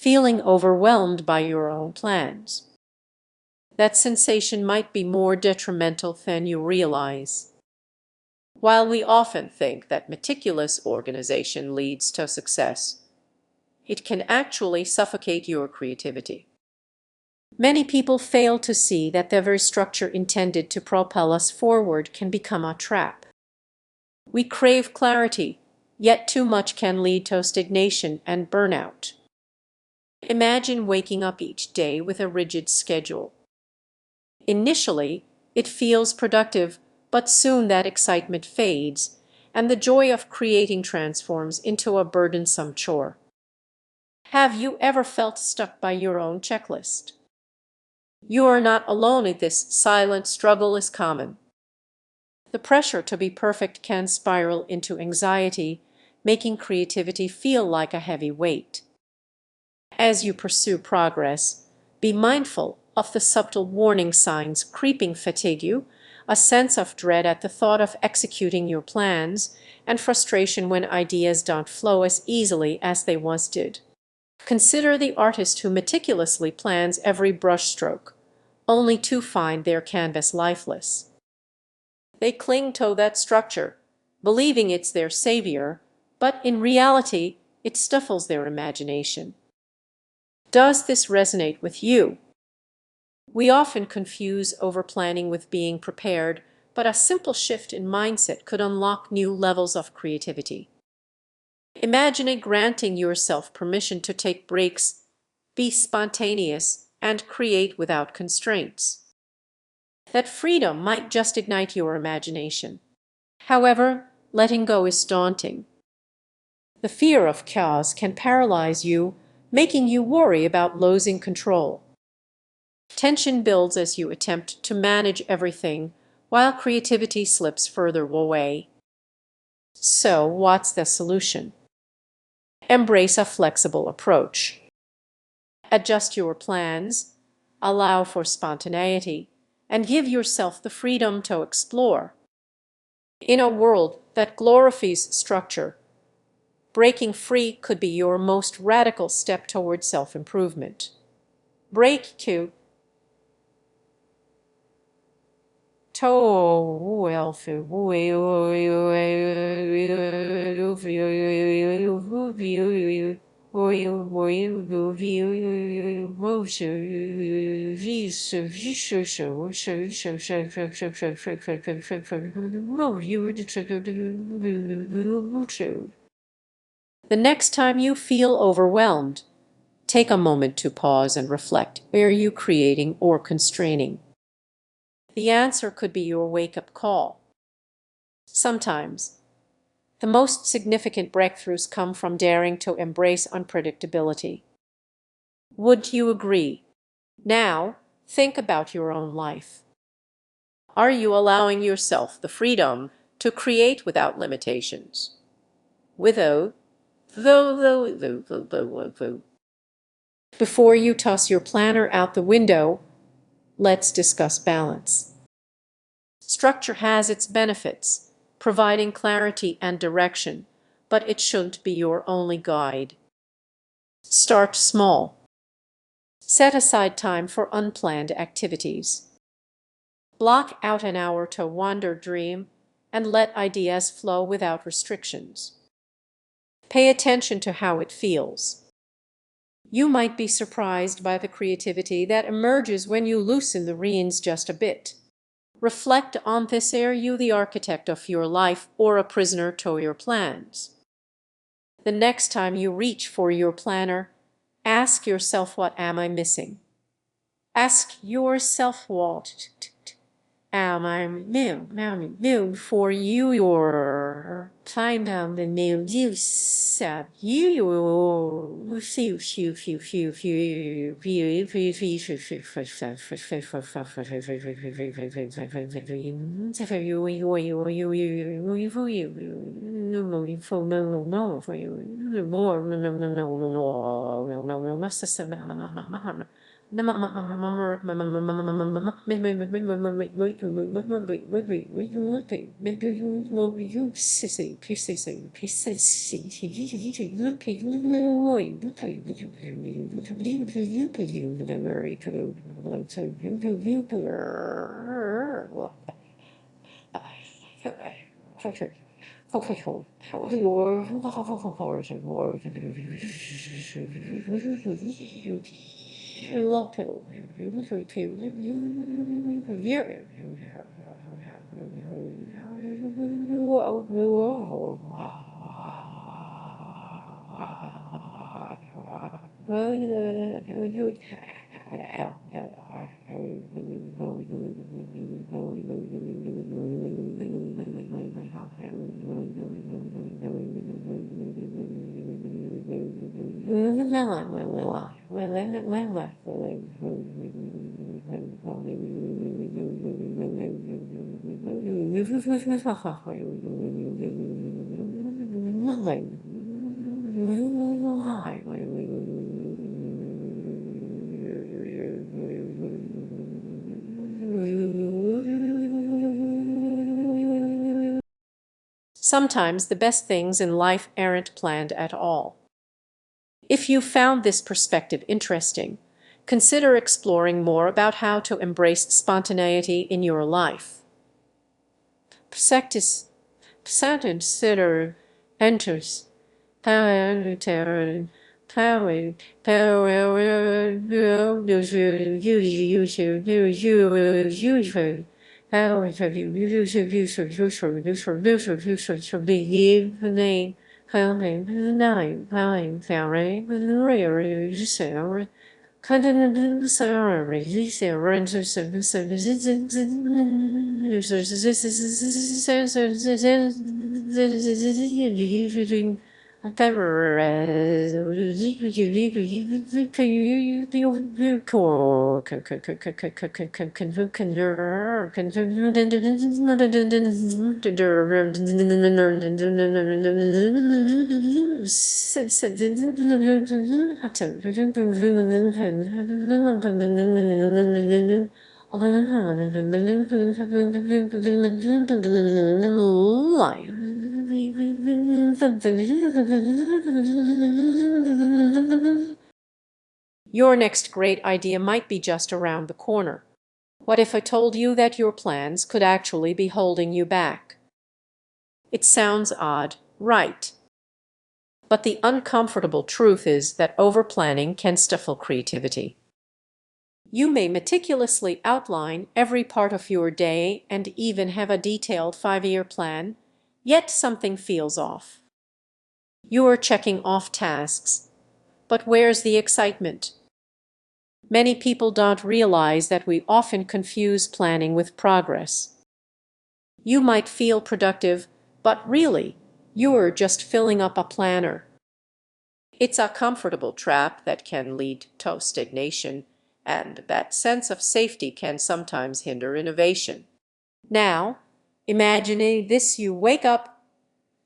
feeling overwhelmed by your own plans. That sensation might be more detrimental than you realize. While we often think that meticulous organization leads to success, it can actually suffocate your creativity. Many people fail to see that the very structure intended to propel us forward can become a trap. We crave clarity, yet too much can lead to stagnation and burnout. Imagine waking up each day with a rigid schedule. Initially, it feels productive, but soon that excitement fades, and the joy of creating transforms into a burdensome chore. Have you ever felt stuck by your own checklist? You are not alone in this. Silent struggle is common. The pressure to be perfect can spiral into anxiety, making creativity feel like a heavy weight. As you pursue progress, be mindful of the subtle warning signs: creeping fatigue, a sense of dread at the thought of executing your plans, and frustration when ideas don't flow as easily as they once did. Consider the artist who meticulously plans every brushstroke, only to find their canvas lifeless. They cling to that structure, believing it's their savior, but in reality, it stifles their imagination. Does this resonate with you? We often confuse overplanning with being prepared, but a simple shift in mindset could unlock new levels of creativity. Imagine granting yourself permission to take breaks, be spontaneous, and create without constraints. That freedom might just ignite your imagination. However, letting go is daunting. The fear of chaos can paralyze you, making you worry about losing control. Tension builds as you attempt to manage everything, while creativity slips further away. So, what's the solution? Embrace a flexible approach. Adjust your plans, allow for spontaneity, and give yourself the freedom to explore. In a world that glorifies structure, breaking free could be your most radical step toward self-improvement. Break to The next time you feel overwhelmed, take a moment to pause and reflect. Are you creating or constraining? The answer could be your wake-up call. Sometimes, the most significant breakthroughs come from daring to embrace unpredictability. Would you agree? Now, think about your own life. Are you allowing yourself the freedom to create without limitations? Before you toss your planner out the window, let's discuss balance. Structure has its benefits, providing clarity and direction, but it shouldn't be your only guide. Start small. Set aside time for unplanned activities. Block out an hour to wander, dream, and let ideas flow without restrictions. Pay attention to how it feels. You might be surprised by the creativity that emerges when you loosen the reins just a bit. Reflect on this: are you the architect of your life or a prisoner to your plans? The next time you reach for your planner, ask yourself, what am I missing? Ask yourself, what am I missing for your time and the Sometimes the best things in life aren't planned at all. If you found this perspective interesting, consider exploring more about how to embrace spontaneity in your life. Practice, consider, enters, power, Your next great idea might be just around the corner. What if I told you that your plans could actually be holding you back? It sounds odd, right? But the uncomfortable truth is that overplanning can stifle creativity. You may meticulously outline every part of your day and even have a detailed 5-year plan, yet something feels off. You are checking off tasks, but where's the excitement? Many people don't realize that we often confuse planning with progress. You might feel productive, but really, you're just filling up a planner. It's a comfortable trap that can lead to stagnation, and that sense of safety can sometimes hinder innovation. Now, imagine this: you wake up,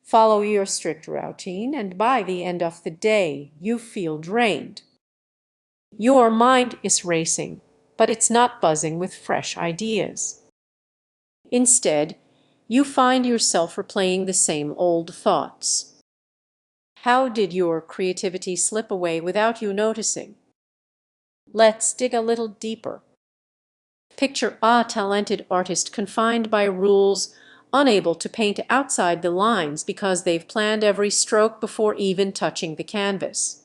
follow your strict routine, and by the end of the day, you feel drained. Your mind is racing, but it's not buzzing with fresh ideas. Instead, you find yourself replaying the same old thoughts. How did your creativity slip away without you noticing? Let's dig a little deeper. Picture a talented artist confined by rules, unable to paint outside the lines because they've planned every stroke before even touching the canvas.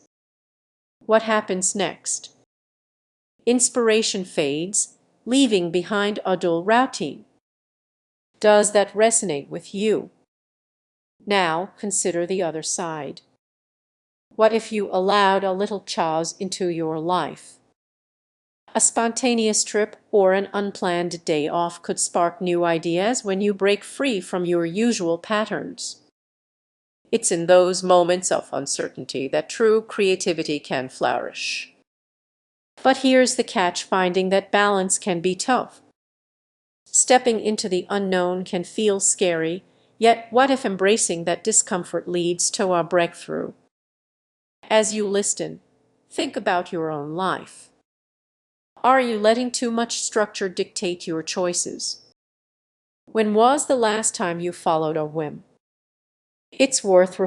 What happens next? Inspiration fades, leaving behind a dull routine. Does that resonate with you? Now consider the other side. What if you allowed a little chaos into your life? A spontaneous trip or an unplanned day off could spark new ideas when you break free from your usual patterns. It's in those moments of uncertainty that true creativity can flourish. But here's the catch: finding that balance can be tough. Stepping into the unknown can feel scary, yet what if embracing that discomfort leads to a breakthrough? As you listen, think about your own life. Are you letting too much structure dictate your choices? When was the last time you followed a whim? It's worth